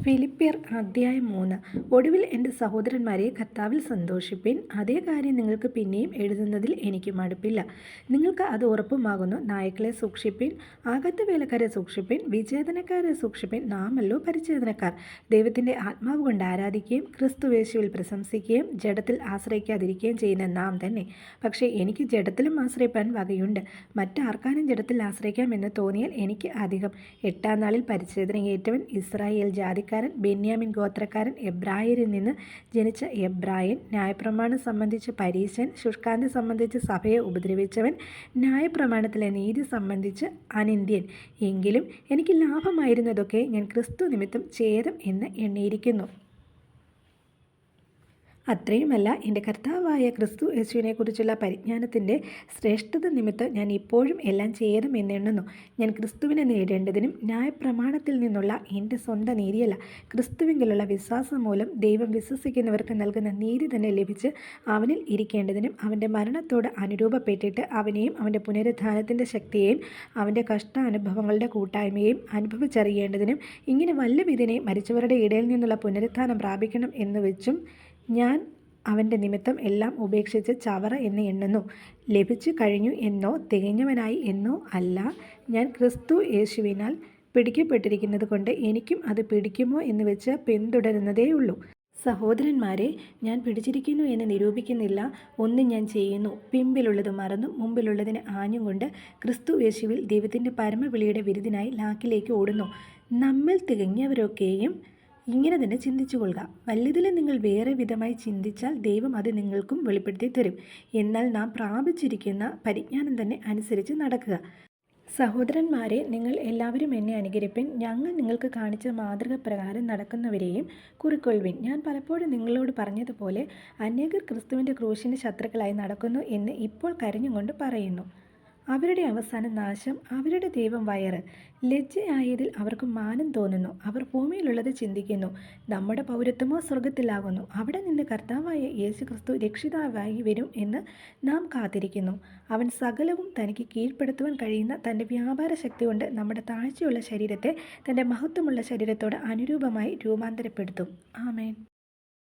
ഫിലിപ്പിയർ അധ്യായം 3. ഒടുവിൽ എൻ്റെ സഹോദരന്മാരെ കർത്താവിൽ സന്തോഷിപ്പിൻ. അതേ കാര്യം നിങ്ങൾക്ക് പിന്നെയും എഴുതുന്നതിൽ എനിക്ക് മടുപ്പില്ല. നിങ്ങൾക്ക് അത് ഉറപ്പുമാകുന്നു. നായ്ക്കളെ സൂക്ഷിപ്പിൻ, അകത്ത് വേലക്കാരെ സൂക്ഷിപ്പിൻ, വിച്ഛേദനക്കാരെ സൂക്ഷിപ്പിൻ. നാമല്ലോ പരിച്ഛേദനക്കാർ. ദൈവത്തിൻ്റെ ആത്മാവ് കൊണ്ട് ആരാധിക്കുകയും ക്രിസ്തുയേശുവിൽ പ്രശംസിക്കുകയും ജഡത്തിൽ ആശ്രയിക്കാതിരിക്കുകയും ചെയ്യുന്ന നാം തന്നെ. പക്ഷേ എനിക്ക് ജഡത്തിലും ആശ്രയിപ്പാൻ വകയുണ്ട്. മറ്റാർക്കാനും ജഡത്തിൽ ആശ്രയിക്കാമെന്ന് തോന്നിയാൽ എനിക്ക് അധികം. 8-ാം നാളിൽ പരിച്ഛേദനയേറ്റവൻ, ഇസ്രായേൽ ജാതിക്കാരൻ, ബെന്യാമിൻ ഗോത്രക്കാരൻ, എബ്രായരിൽ നിന്ന് ജനിച്ച എബ്രായൻ, ന്യായപ്രമാണം സംബന്ധിച്ച് പരീശൻ, ശുഷ്കാന്തി സംബന്ധിച്ച് സഭയെ ഉപദ്രവിച്ചവൻ, ന്യായപ്രമാണത്തിലെ നീതി സംബന്ധിച്ച് അനിന്ദ്യൻ. എങ്കിലും എനിക്ക് ലാഭമായിരുന്നതൊക്കെ ഞാൻ ക്രിസ്തു നിമിത്തം ഛേദം എന്ന് എണ്ണിയിരിക്കുന്നു. അത്രയുമല്ല, എൻ്റെ കർത്താവായ ക്രിസ്തു യേശുവിനെക്കുറിച്ചുള്ള പരിജ്ഞാനത്തിൻ്റെ ശ്രേഷ്ഠത നിമിത്തം ഞാൻ ഇപ്പോഴും എല്ലാം ഛേദം എന്നെണ്ണുന്നു. ഞാൻ ക്രിസ്തുവിനെ നേടേണ്ടതിനും ന്യായപ്രമാണത്തിൽ നിന്നുള്ള എൻ്റെ സ്വന്തം നീതിയല്ല, ക്രിസ്തുവിലുള്ള വിശ്വാസം മൂലം ദൈവം വിശ്വസിക്കുന്നവർക്ക് നൽകുന്ന നീതി തന്നെ ലഭിച്ച് അവനിൽ ഇരിക്കേണ്ടതിനും അവൻ്റെ മരണത്തോട് അനുരൂപപ്പെട്ടിട്ട് അവനെയും അവൻ്റെ പുനരുത്ഥാനത്തിൻ്റെ ശക്തിയെയും അവൻ്റെ കഷ്ടാനുഭവങ്ങളുടെ കൂട്ടായ്മയെയും അനുഭവിച്ചറിയേണ്ടതിനും ഇങ്ങനെ വല്ലവിധനെ മരിച്ചവരുടെ ഇടയിൽ നിന്നുള്ള പുനരുത്ഥാനം പ്രാപിക്കണം എന്ന് വെച്ചും ഞാൻ അവൻ്റെ നിമിത്തം എല്ലാം ഉപേക്ഷിച്ച് ചവറ എന്ന് എണ്ണുന്നു. ലഭിച്ചു കഴിഞ്ഞു എന്നോ തികഞ്ഞവനായി എന്നോ അല്ല, ഞാൻ ക്രിസ്തു യേശുവിനാൽ പിടിക്കപ്പെട്ടിരിക്കുന്നത് കൊണ്ട് എനിക്കും അത് പിടിക്കുമോ എന്ന് വെച്ച് പിന്തുടരുന്നതേയുള്ളൂ. സഹോദരന്മാരെ, ഞാൻ പിടിച്ചിരിക്കുന്നു എന്ന് നിരൂപിക്കുന്നില്ല. ഒന്നും ഞാൻ ചെയ്യുന്നു, പിമ്പിലുള്ളത് മറന്നും മുമ്പിലുള്ളതിന് ആഞ്ഞും കൊണ്ട് ക്രിസ്തു യേശുവിൽ ദൈവത്തിൻ്റെ പരമവിളിയുടെ വിരുദിനായി ലാക്കിലേക്ക് ഓടുന്നു. നമ്മിൽ തികഞ്ഞവരൊക്കെയും ഇങ്ങനെ തന്നെ ചിന്തിച്ചു കൊള്ളുക. വല്ലതിലും നിങ്ങൾ വേറെ വിധമായി ചിന്തിച്ചാൽ ദൈവം അത് നിങ്ങൾക്കും വെളിപ്പെടുത്തി തരും. എന്നാൽ നാം പ്രാപിച്ചിരിക്കുന്ന പരിജ്ഞാനം തന്നെ അനുസരിച്ച് നടക്കുക. സഹോദരന്മാരെ, നിങ്ങൾ എല്ലാവരും എന്നെ അനുകരിപ്പിൻ. ഞങ്ങൾ നിങ്ങൾക്ക് കാണിച്ച മാതൃക പ്രകാരം നടക്കുന്നവരെയും കുറിക്കൊള്ളുവിൻ. ഞാൻ പലപ്പോഴും നിങ്ങളോട് പറഞ്ഞതുപോലെ അനേകർ ക്രിസ്തുവിൻ്റെ ക്രൂശിന് ശത്രുക്കളായി നടക്കുന്നു എന്ന് ഇപ്പോൾ കരഞ്ഞുകൊണ്ട് പറയുന്നു. അവരുടെ അവസാന നാശം, അവരുടെ ദൈവം വയറ്. ലജ്ജയായതിൽ അവർക്ക് മാനം തോന്നുന്നു. അവർ ഭൂമിയിലുള്ളത് ചിന്തിക്കുന്നു. നമ്മുടെ പൗരത്വമോ സ്വർഗത്തിലാകുന്നു. അവിടെ നിന്ന് കർത്താവായ യേശു ക്രിസ്തു രക്ഷിതാവായി വരും എന്ന് നാം കാത്തിരിക്കുന്നു. അവൻ സകലവും തനിക്ക് കീഴ്പ്പെടുത്തുവാൻ കഴിയുന്ന തൻ്റെ വ്യാപാര ശക്തി കൊണ്ട് നമ്മുടെ താഴ്ചയുള്ള ശരീരത്തെ തൻ്റെ മഹത്വമുള്ള ശരീരത്തോട് അനുരൂപമായി രൂപാന്തരപ്പെടുത്തും. ആമേൻ.